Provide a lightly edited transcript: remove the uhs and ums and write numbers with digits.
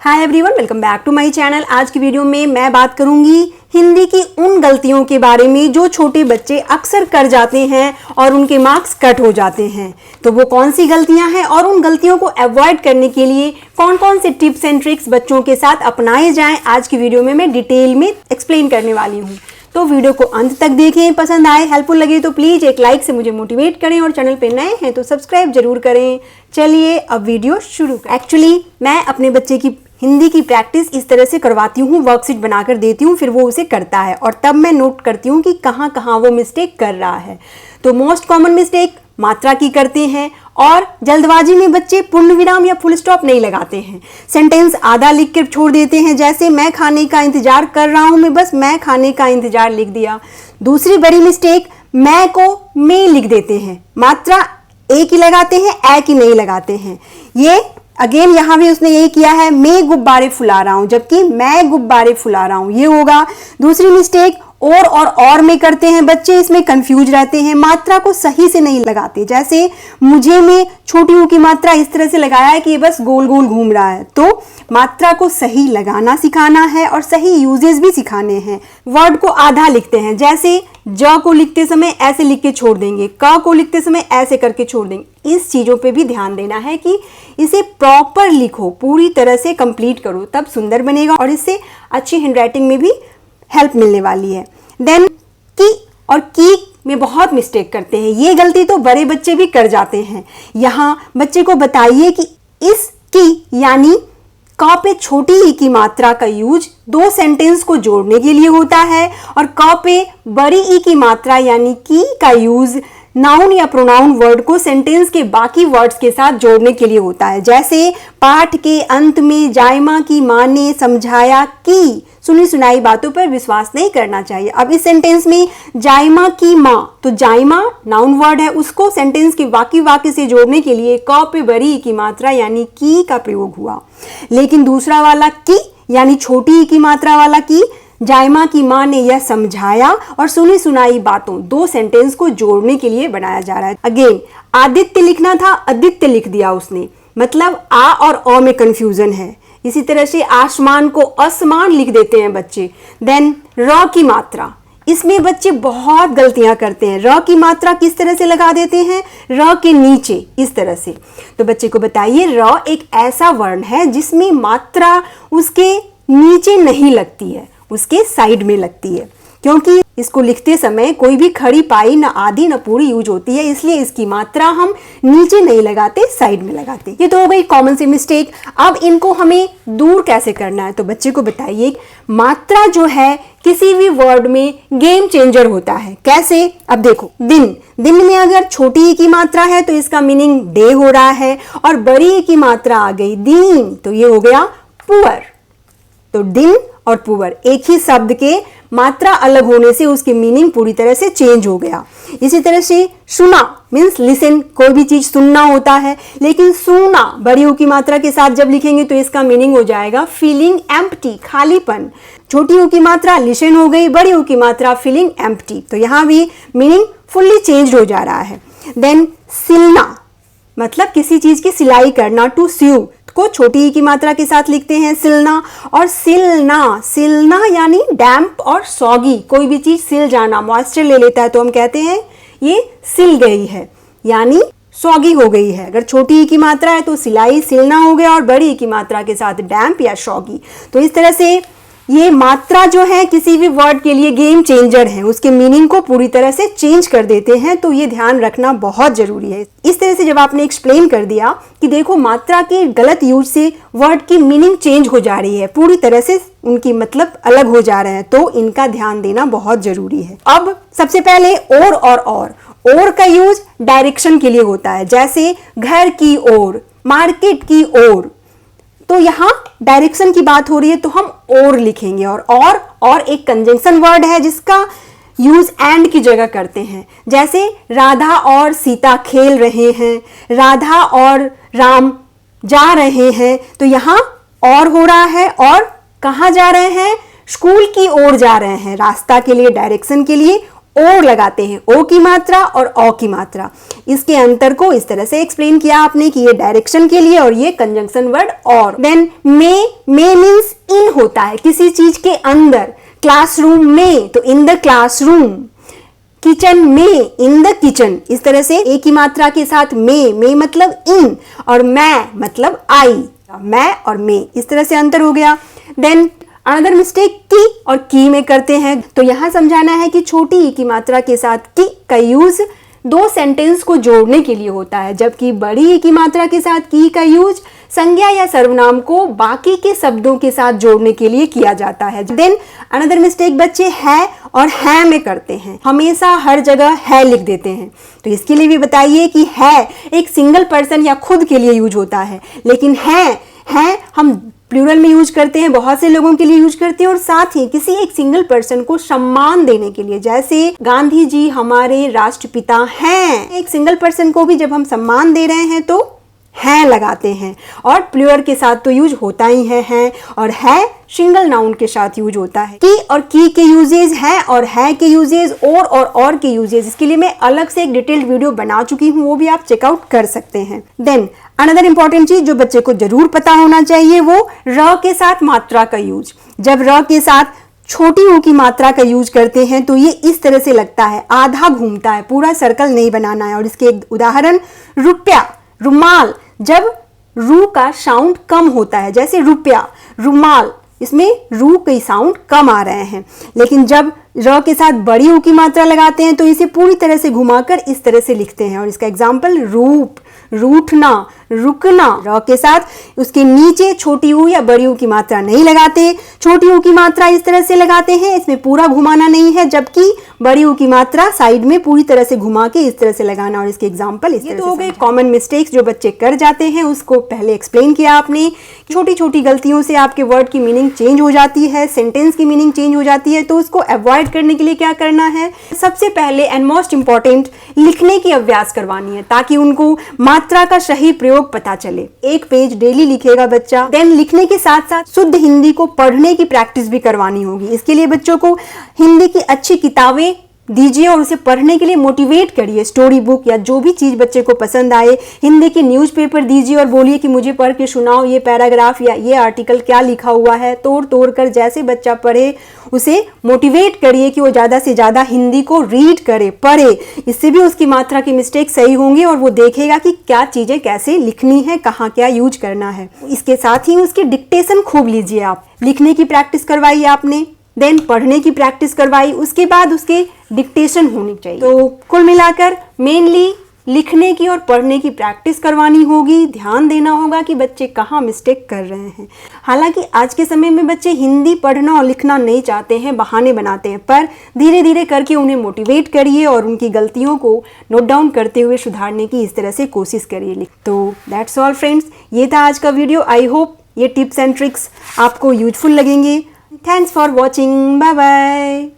Hi everyone, welcome back to my channel. आज की video में मैं बात करूंगी हिंदी की उन गलतियों के बारे में जो छोटे बच्चे अक्सर कर जाते हैं और उनके मार्क्स कट हो जाते हैं। तो वो कौन सी गलतियां हैं और उन गलतियों को अवॉइड करने के लिए कौन कौन से टिप्स एंड ट्रिक्स बच्चों के साथ अपनाए जाएं, आज की वीडियो में मैं डिटेल में एक्सप्लेन करने वाली हूँ। तो वीडियो को अंत तक देखें, पसंद आए, हेल्पफुल लगे तो प्लीज़ एक लाइक से मुझे मोटिवेट करें और चैनल पे नए हैं तो सब्सक्राइब जरूर करें। चलिए अब वीडियो शुरू करें। एक्चुअली मैं अपने बच्चे की हिंदी की प्रैक्टिस इस तरह से करवाती हूँ, वर्कशीट बनाकर देती हूँ, फिर वो उसे करता है और तब मैं नोट करती हूँ कि कहाँ कहाँ वो मिस्टेक कर रहा है। तो मोस्ट कॉमन मिस्टेक मात्रा की करते हैं और जल्दबाजी में बच्चे पूर्ण विराम या फुल स्टॉप नहीं लगाते हैं। सेंटेंस आधा लिख कर छोड़ देते हैं, जैसे मैं खाने का इंतजार कर रहा हूँ में बस मैं खाने का इंतजार लिख दिया। दूसरी बड़ी मिस्टेक, मैं को में लिख देते हैं, मात्रा एक ही लगाते हैं, ए की नहीं लगाते हैं। ये अगेन यहाँ भी उसने यही किया है, मैं गुब्बारे फुला रहा हूं जबकि मैं गुब्बारे फुला रहा हूं, ये होगा। दूसरी मिस्टेक, और में करते हैं बच्चे, इसमें कंफ्यूज रहते हैं, मात्रा को सही से नहीं लगाते। जैसे मुझे में छोटी ऊ की मात्रा इस तरह से लगाया है कि ये बस गोल गोल घूम रहा है। तो मात्रा को सही लगाना सिखाना है और सही यूजेस भी सिखाने हैं। वर्ड को आधा लिखते हैं, जैसे ज को लिखते समय ऐसे लिख के छोड़ देंगे, क को लिखते समय ऐसे करके छोड़ देंगे। इस चीज़ों पे भी ध्यान देना है कि इसे प्रॉपर लिखो, पूरी तरह से कंप्लीट करो, तब सुंदर बनेगा और इससे अच्छी हैंडराइटिंग में भी हेल्प मिलने वाली है। देन की और की में बहुत मिस्टेक करते हैं, ये गलती तो बड़े बच्चे भी कर जाते हैं। यहाँ बच्चे को बताइए कि इस की यानी क पे छोटी ई की मात्रा का यूज दो सेंटेंस को जोड़ने के लिए होता है और क पे बड़ी ई की मात्रा यानी की का यूज नाउन या प्रोनाउन वर्ड को सेंटेंस के बाकी वर्ड्स के साथ जोड़ने के लिए होता है। जैसे पाठ के अंत में जायमा की मां ने समझाया कि सुनी सुनाई बातों पर विश्वास नहीं करना चाहिए। अब इस सेंटेंस में जायमा की मां, तो जायमा नाउन वर्ड है, उसको सेंटेंस के बाकी वाक्य से जोड़ने के लिए क पे बड़ी ई की मात्रा यानी की का प्रयोग हुआ। लेकिन दूसरा वाला की यानी छोटी ई की मात्रा वाला की, जायमा की मां ने यह समझाया और सुनी सुनाई बातों, दो सेंटेंस को जोड़ने के लिए बनाया जा रहा है। अगेन आदित्य लिखना था, आदित्य लिख दिया उसने, मतलब आ और अ में कंफ्यूजन है। इसी तरह से आसमान को आसमान लिख देते हैं बच्चे। देन र की मात्रा, इसमें बच्चे बहुत गलतियां करते हैं। र की मात्रा किस तरह से लगा देते हैं, र के नीचे इस तरह से। तो बच्चे को बताइए र एक ऐसा वर्ण है जिसमें मात्रा उसके नीचे नहीं लगती है, उसके साइड में लगती है, क्योंकि इसको लिखते समय कोई भी खड़ी पाई न आधी न पूरी यूज होती है, इसलिए इसकी मात्रा हम नीचे नहीं लगाते, साइड में लगाते। ये तो हो गई कॉमन सी मिस्टेक। अब इनको हमें दूर कैसे करना है, तो बच्चे को बताइए मात्रा जो है किसी भी वर्ड में गेम चेंजर होता है। कैसे, अब देखो दिन, दिन में अगर छोटी ई की मात्रा है तो इसका मीनिंग डे हो रहा है और बड़ी ई की मात्रा आ गई दीन, तो ये हो गया पुअर। तो दिन और पुअर एक ही शब्द के मात्रा अलग होने से उसकी मीनिंग पूरी तरह से चेंज हो गया। इसी तरह से सुना मीन्स लिसन, कोई भी चीज सुनना होता है, लेकिन सुना बड़ी ऊ की मात्रा के साथ जब लिखेंगे तो इसका मीनिंग हो जाएगा फीलिंग एम्प्टी, खालीपन। छोटी ऊ की मात्रा लिसन हो गई, बड़ी ऊ की मात्रा फीलिंग एम्प्टी, तो यहाँ भी मीनिंग फुल्ली चेंज हो जा रहा है। देन सिलना मतलब किसी चीज की सिलाई करना, टू स्यू को छोटी ई की मात्रा के साथ लिखते हैं सिलना। और सिलना, सिलना यानी डैम्प और सॉगी, कोई भी चीज सिल जाना, मॉइस्चर ले लेता है तो हम कहते हैं ये सिल गई है, यानी सॉगी हो गई है। अगर छोटी ई की मात्रा है तो सिलाई सिलना हो गया और बड़ी ई की मात्रा के साथ डैम्प या सॉगी। तो इस तरह से ये मात्रा जो है किसी भी वर्ड के लिए गेम चेंजर है, उसके मीनिंग को पूरी तरह से चेंज कर देते हैं, तो ये ध्यान रखना बहुत जरूरी है। इस तरह से जब आपने एक्सप्लेन कर दिया कि देखो मात्रा के गलत यूज से वर्ड की मीनिंग चेंज हो जा रही है, पूरी तरह से उनकी मतलब अलग हो जा रहे हैं, तो इनका ध्यान देना बहुत जरूरी है। अब सबसे पहले और का यूज डायरेक्शन के लिए होता है, जैसे घर की ओर, मार्केट की ओर। तो यहाँ डायरेक्शन की बात हो रही है तो हम और लिखेंगे। और एक कंजंक्शन वर्ड है जिसका यूज एंड की जगह करते हैं, जैसे राधा और सीता खेल रहे हैं, राधा और राम जा रहे हैं, तो यहाँ और हो रहा है। और कहाँ जा रहे हैं, स्कूल की ओर जा रहे हैं, रास्ता के लिए, डायरेक्शन के लिए और लगाते हैं, ओ की मात्रा और औ की मात्रा। इसके अंतर को इस तरह से एक्सप्लेन किया आपने कि ये डायरेक्शन के लिए और ये कंजंक्शन वर्ड और। देन मे मीन्स इन होता है किसी चीज के अंदर, क्लासरूम में तो इन द क्लासरूम, किचन में इन द किचन। इस तरह से ए की मात्रा के साथ मे मतलब इन और मैं मतलब आई, मैं और मे, इस तरह से अंतर हो गया। देन अनदर मिस्टेक की और की में करते हैं, तो यहां समझाना है कि छोटी ई की मात्रा के साथ की का यूज दो सेंटेंस को जोड़ने के लिए होता है, जबकि बड़ी ई की मात्रा के साथ की का यूज संज्ञा या सर्वनाम को बाकी के शब्दों के साथ जोड़ने के लिए किया जाता है। देन अनदर मिस्टेक बच्चे है और है में करते हैं, हमेशा हर जगह है लिख देते हैं। तो इसके लिए भी बताइए कि है एक सिंगल पर्सन या खुद के लिए यूज होता है, लेकिन है हम प्लूरल में यूज करते हैं, बहुत से लोगों के लिए यूज करते हैं, और साथ ही किसी एक सिंगल पर्सन को सम्मान देने के लिए, जैसे गांधी जी हमारे राष्ट्रपिता हैं। एक सिंगल पर्सन को भी जब हम सम्मान दे रहे हैं तो है लगाते हैं, और प्लूरल के साथ तो यूज होता ही है, और है सिंगल नाउन के साथ यूज होता है। की और की के यूजेज है और है के यूजेज और के यूजेज, इसके लिए मैं अलग से एक डिटेल्ड वीडियो बना चुकी हूँ, वो भी आप चेकआउट कर सकते हैं। देन अनदर इंपॉर्टेंट चीज जो बच्चे को जरूर पता होना चाहिए वो र के साथ मात्रा का यूज। जब र के साथ छोटी ऊ की मात्रा का यूज करते हैं तो ये इस तरह से लगता है, आधा घूमता है, पूरा सर्कल नहीं बनाना है। और इसके एक उदाहरण रुपया, रुमाल, जब रू का साउंड कम होता है, जैसे रुपया, रुमाल, इसमें रू के साउंड कम आ रहे हैं। लेकिन जब र के साथ बड़ी ऊ की मात्रा लगाते हैं तो इसे पूरी तरह से घुमाकर इस तरह से लिखते हैं। और इसका एग्जाम्पल रूप, रूठना, रुकना। र के साथ उसके नीचे छोटी ऊ या बड़ी ऊ की मात्रा नहीं लगाते, छोटी ऊ की मात्रा इस तरह से लगाते हैं, इसमें पूरा घुमाना नहीं है, जबकि बड़ी ऊ की मात्रा साइड में पूरी तरह से घुमा के इस तरह से लगाना। और इसके एग्जाम्पल इस तरह तो हो गए कॉमन मिस्टेक्स जो बच्चे कर जाते हैं, उसको पहले एक्सप्लेन किया आपने। छोटी छोटी गलतियों से आपके वर्ड की मीनिंग चेंज हो जाती है, सेंटेंस की मीनिंग चेंज हो जाती है, तो उसको अवॉइड करने के लिए क्या करना है, सबसे पहले एंड मोस्ट इंपॉर्टेंट लिखने की अभ्यास करवानी है, ताकि उनको मात्रा का सही प्रयोग पता चले। एक पेज डेली लिखेगा बच्चा। देन लिखने के साथ साथ शुद्ध हिंदी को पढ़ने की प्रैक्टिस भी करवानी होगी। इसके लिए बच्चों को हिंदी की अच्छी किताबें दीजिए और उसे पढ़ने के लिए मोटिवेट करिए। स्टोरी बुक या जो भी चीज बच्चे को पसंद आए, हिंदी के न्यूज़पेपर दीजिए और बोलिए कि मुझे पढ़ के सुनाओ, ये पैराग्राफ या ये आर्टिकल क्या लिखा हुआ है। तोड़ तोड़ कर जैसे बच्चा पढ़े उसे मोटिवेट करिए कि वो ज़्यादा से ज़्यादा हिंदी को रीड करे, पढ़े। इससे भी उसकी मात्रा की मिस्टेक सही होंगी और वो देखेगा कि क्या चीज़ें कैसे लिखनी है, कहाँ क्या यूज करना है। इसके साथ ही उसकी डिक्टेशन खूब लीजिए आप। लिखने की प्रैक्टिस करवाई आपने, देन पढ़ने की प्रैक्टिस करवाई, उसके बाद उसके डिक्टेशन होनी चाहिए। तो कुल मिलाकर मेनली लिखने की और पढ़ने की प्रैक्टिस करवानी होगी। ध्यान देना होगा कि बच्चे कहाँ मिस्टेक कर रहे हैं। हालांकि आज के समय में बच्चे हिंदी पढ़ना और लिखना नहीं चाहते हैं, बहाने बनाते हैं, पर धीरे धीरे करके उन्हें मोटिवेट करिए और उनकी गलतियों को नोट डाउन करते हुए सुधारने की इस तरह से कोशिश करिए। तो दैट्स ऑल फ्रेंड्स, ये था आज का वीडियो। आई होप ये टिप्स एंड ट्रिक्स आपको यूजफुल लगेंगे। Thanks for watching. Bye bye.